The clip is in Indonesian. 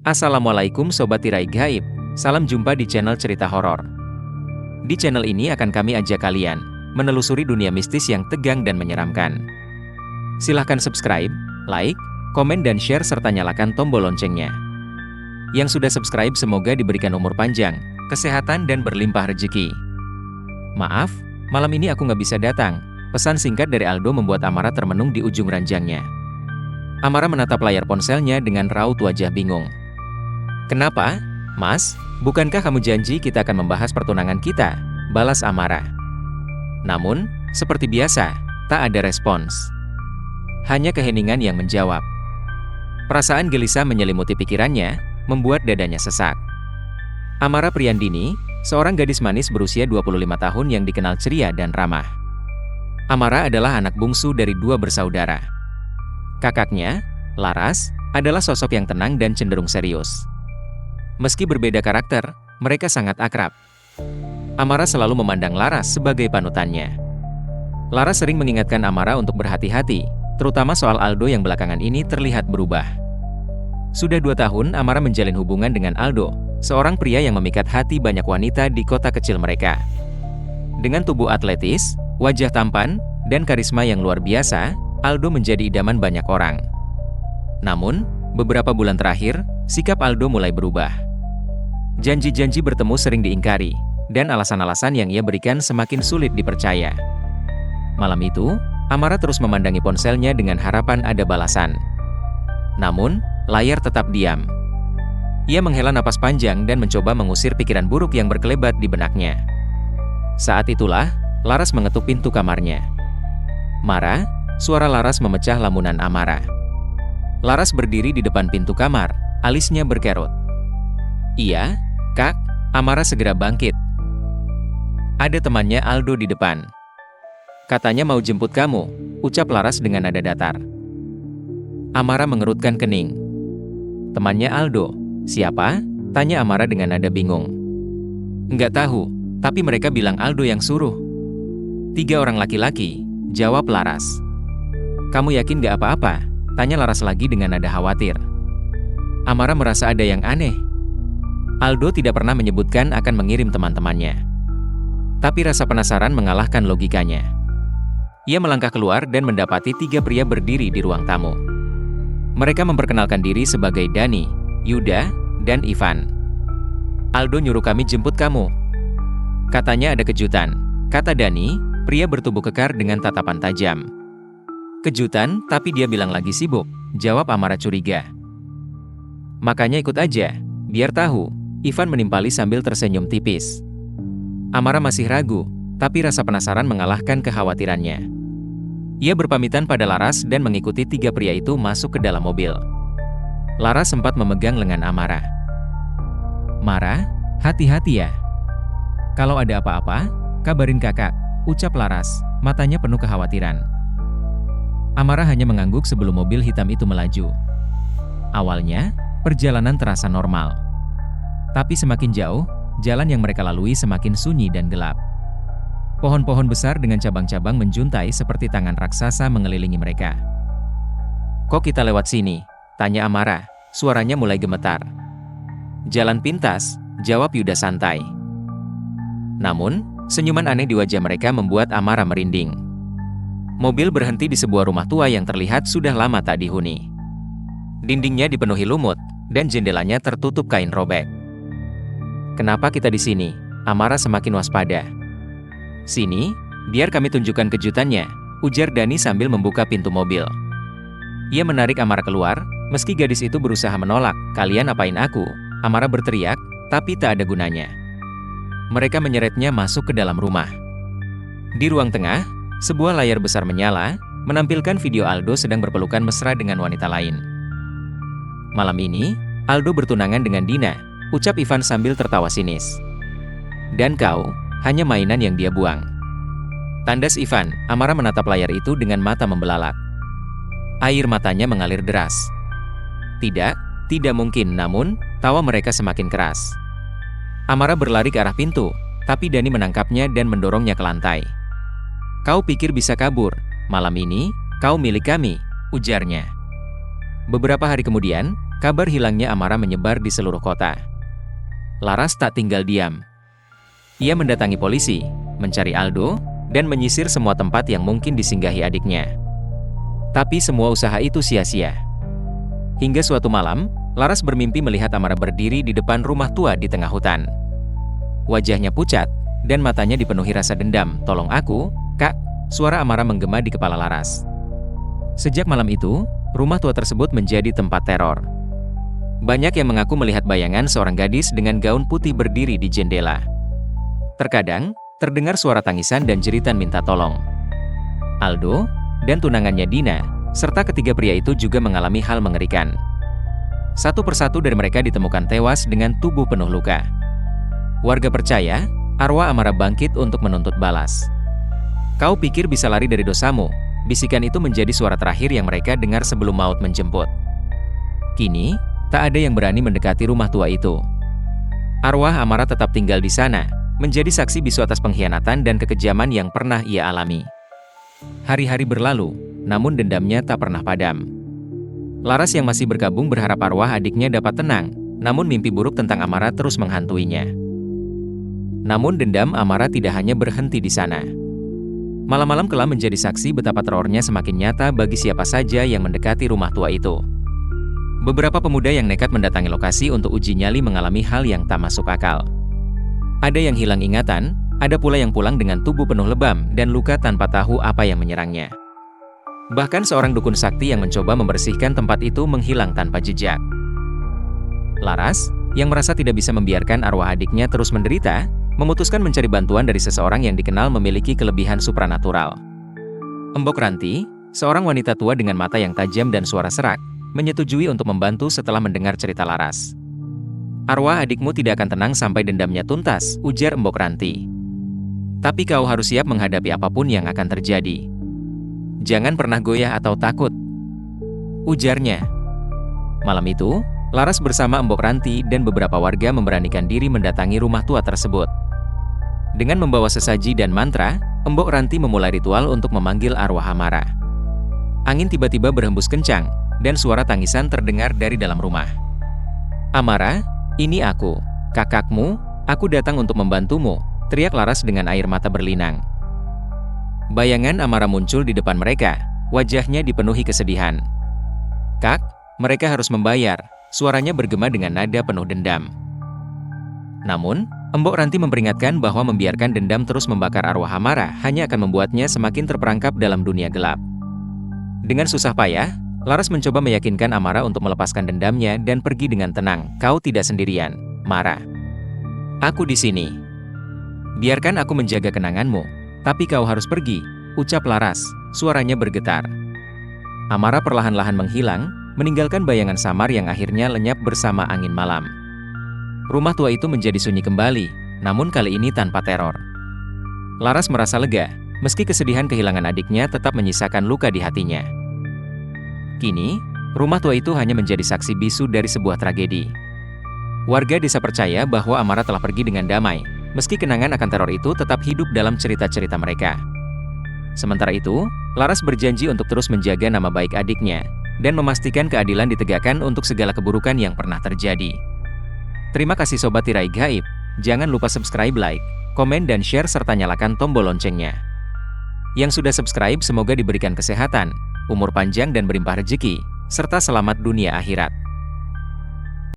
Assalamualaikum Sobat Tirai Gaib, salam jumpa di channel cerita horor. Di channel ini akan kami ajak kalian menelusuri dunia mistis yang tegang dan menyeramkan. Silahkan subscribe, like, komen dan share serta nyalakan tombol loncengnya. Yang sudah subscribe semoga diberikan umur panjang, kesehatan dan berlimpah rezeki. Maaf, malam ini aku nggak bisa datang. Pesan singkat dari Aldo membuat Amara termenung di ujung ranjangnya. Amara menatap layar ponselnya dengan raut wajah bingung. "Kenapa, Mas? Bukankah kamu janji kita akan membahas pertunangan kita?" balas Amara. Namun, seperti biasa, tak ada respons. Hanya keheningan yang menjawab. Perasaan gelisah menyelimuti pikirannya, membuat dadanya sesak. Amara Priyandini, seorang gadis manis berusia 25 tahun yang dikenal ceria dan ramah. Amara adalah anak bungsu dari dua bersaudara. Kakaknya, Laras, adalah sosok yang tenang dan cenderung serius. Meski berbeda karakter, mereka sangat akrab. Amara selalu memandang Laras sebagai panutannya. Laras sering mengingatkan Amara untuk berhati-hati, terutama soal Aldo yang belakangan ini terlihat berubah. Sudah 2 tahun Amara menjalin hubungan dengan Aldo, seorang pria yang memikat hati banyak wanita di kota kecil mereka. Dengan tubuh atletis, wajah tampan, dan karisma yang luar biasa, Aldo menjadi idaman banyak orang. Namun, beberapa bulan terakhir, sikap Aldo mulai berubah. Janji-janji bertemu sering diingkari, dan alasan-alasan yang ia berikan semakin sulit dipercaya. Malam itu, Amara terus memandangi ponselnya dengan harapan ada balasan. Namun, layar tetap diam. Ia menghela napas panjang dan mencoba mengusir pikiran buruk yang berkelebat di benaknya. Saat itulah, Laras mengetuk pintu kamarnya. "Mara," suara Laras memecah lamunan Amara. Laras berdiri di depan pintu kamar, alisnya berkerut. "Iya, Kak," Amara segera bangkit. Ada temannya Aldo di depan. "Katanya mau jemput kamu," ucap Laras dengan nada datar. Amara mengerutkan kening. "Temannya Aldo? Siapa?" tanya Amara dengan nada bingung. "Enggak tahu, tapi mereka bilang Aldo yang suruh." "3 orang laki-laki," jawab Laras. "Kamu yakin gak apa-apa?" tanya Laras lagi dengan nada khawatir. Amara merasa ada yang aneh. Aldo tidak pernah menyebutkan akan mengirim teman-temannya. Tapi rasa penasaran mengalahkan logikanya. Ia melangkah keluar dan mendapati 3 pria berdiri di ruang tamu. Mereka memperkenalkan diri sebagai Dani, Yuda, dan Ivan. "Aldo nyuruh kami jemput kamu. Katanya ada kejutan," kata Dani, pria bertubuh kekar dengan tatapan tajam. "Kejutan, tapi dia bilang lagi sibuk," jawab Amara curiga. "Makanya ikut aja, biar tahu," Ivan menimpali sambil tersenyum tipis. Amara masih ragu, tapi rasa penasaran mengalahkan kekhawatirannya. Ia berpamitan pada Laras dan mengikuti 3 pria itu masuk ke dalam mobil. Laras sempat memegang lengan Amara. "Mara, hati-hati ya. Kalau ada apa-apa, kabarin kakak," ucap Laras, matanya penuh kekhawatiran. Amara hanya mengangguk sebelum mobil hitam itu melaju. Awalnya, perjalanan terasa normal. Tapi semakin jauh, jalan yang mereka lalui semakin sunyi dan gelap. Pohon-pohon besar dengan cabang-cabang menjuntai seperti tangan raksasa mengelilingi mereka. "Kok kita lewat sini?" tanya Amara, suaranya mulai gemetar. "Jalan pintas," jawab Yuda santai. Namun, senyuman aneh di wajah mereka membuat Amara merinding. Mobil berhenti di sebuah rumah tua yang terlihat sudah lama tak dihuni. Dindingnya dipenuhi lumut, dan jendelanya tertutup kain robek. "Kenapa kita di sini?" Amara semakin waspada. "Sini, biar kami tunjukkan kejutannya," ujar Dani sambil membuka pintu mobil. Ia menarik Amara keluar, meski gadis itu berusaha menolak. "Kalian apain aku?" Amara berteriak, tapi tak ada gunanya. Mereka menyeretnya masuk ke dalam rumah. Di ruang tengah, sebuah layar besar menyala, menampilkan video Aldo sedang berpelukan mesra dengan wanita lain. "Malam ini, Aldo bertunangan dengan Dina," ucap Ivan sambil tertawa sinis. "Dan kau, hanya mainan yang dia buang." Tandas Ivan, Amara menatap layar itu dengan mata membelalak. Air matanya mengalir deras. Tidak mungkin, namun, tawa mereka semakin keras. Amara berlari ke arah pintu, tapi Dani menangkapnya dan mendorongnya ke lantai. "Kau pikir bisa kabur? Malam ini, kau milik kami," ujarnya. Beberapa hari kemudian, kabar hilangnya Amara menyebar di seluruh kota. Laras tak tinggal diam. Ia mendatangi polisi, mencari Aldo, dan menyisir semua tempat yang mungkin disinggahi adiknya. Tapi semua usaha itu sia-sia. Hingga suatu malam, Laras bermimpi melihat Amara berdiri di depan rumah tua di tengah hutan. Wajahnya pucat, dan matanya dipenuhi rasa dendam. "Tolong aku, Kak," suara Amara menggema di kepala Laras. Sejak malam itu, rumah tua tersebut menjadi tempat teror. Banyak yang mengaku melihat bayangan seorang gadis dengan gaun putih berdiri di jendela. Terkadang, terdengar suara tangisan dan jeritan minta tolong. Aldo, dan tunangannya Dina, serta ketiga pria itu juga mengalami hal mengerikan. Satu persatu dari mereka ditemukan tewas dengan tubuh penuh luka. Warga percaya, arwah Amara bangkit untuk menuntut balas. "Kau pikir bisa lari dari dosamu?" Bisikan itu menjadi suara terakhir yang mereka dengar sebelum maut menjemput. Kini, tak ada yang berani mendekati rumah tua itu. Arwah Amara tetap tinggal di sana, menjadi saksi bisu atas pengkhianatan dan kekejaman yang pernah ia alami. Hari-hari berlalu, namun dendamnya tak pernah padam. Laras yang masih berkabung berharap arwah adiknya dapat tenang, namun mimpi buruk tentang Amara terus menghantuinya. Namun dendam Amara tidak hanya berhenti di sana. Malam-malam kelam menjadi saksi betapa terornya semakin nyata bagi siapa saja yang mendekati rumah tua itu. Beberapa pemuda yang nekat mendatangi lokasi untuk uji nyali mengalami hal yang tak masuk akal. Ada yang hilang ingatan, ada pula yang pulang dengan tubuh penuh lebam dan luka tanpa tahu apa yang menyerangnya. Bahkan seorang dukun sakti yang mencoba membersihkan tempat itu menghilang tanpa jejak. Laras, yang merasa tidak bisa membiarkan arwah adiknya terus menderita, memutuskan mencari bantuan dari seseorang yang dikenal memiliki kelebihan supranatural. Embok Ranti, seorang wanita tua dengan mata yang tajam dan suara serak, menyetujui untuk membantu setelah mendengar cerita Laras. "Arwah adikmu tidak akan tenang sampai dendamnya tuntas," ujar Embok Ranti. "Tapi kau harus siap menghadapi apapun yang akan terjadi. Jangan pernah goyah atau takut," ujarnya. Malam itu, Laras bersama Embok Ranti dan beberapa warga memberanikan diri mendatangi rumah tua tersebut. Dengan membawa sesaji dan mantra, Embok Ranti memulai ritual untuk memanggil arwah Amara. Angin tiba-tiba berhembus kencang, dan suara tangisan terdengar dari dalam rumah. "Amara, ini aku, kakakmu, aku datang untuk membantumu," teriak Laras dengan air mata berlinang. Bayangan Amara muncul di depan mereka, wajahnya dipenuhi kesedihan. "Kak, mereka harus membayar," suaranya bergema dengan nada penuh dendam. Namun, Embok Ranti memperingatkan bahwa membiarkan dendam terus membakar arwah Amara hanya akan membuatnya semakin terperangkap dalam dunia gelap. Dengan susah payah, Laras mencoba meyakinkan Amara untuk melepaskan dendamnya dan pergi dengan tenang. "Kau tidak sendirian, Mara. Aku di sini. Biarkan aku menjaga kenanganmu. Tapi kau harus pergi," ucap Laras, suaranya bergetar. Amara perlahan-lahan menghilang, meninggalkan bayangan samar yang akhirnya lenyap bersama angin malam. Rumah tua itu menjadi sunyi kembali, namun kali ini tanpa teror. Laras merasa lega, meski kesedihan kehilangan adiknya tetap menyisakan luka di hatinya. Kini, rumah tua itu hanya menjadi saksi bisu dari sebuah tragedi. Warga desa percaya bahwa Amara telah pergi dengan damai, meski kenangan akan teror itu tetap hidup dalam cerita-cerita mereka. Sementara itu, Laras berjanji untuk terus menjaga nama baik adiknya, dan memastikan keadilan ditegakkan untuk segala keburukan yang pernah terjadi. Terima kasih Sobat Tirai Gaib, jangan lupa subscribe, like, komen dan share serta nyalakan tombol loncengnya. Yang sudah subscribe semoga diberikan kesehatan, umur panjang dan berlimpah rezeki, serta selamat dunia akhirat.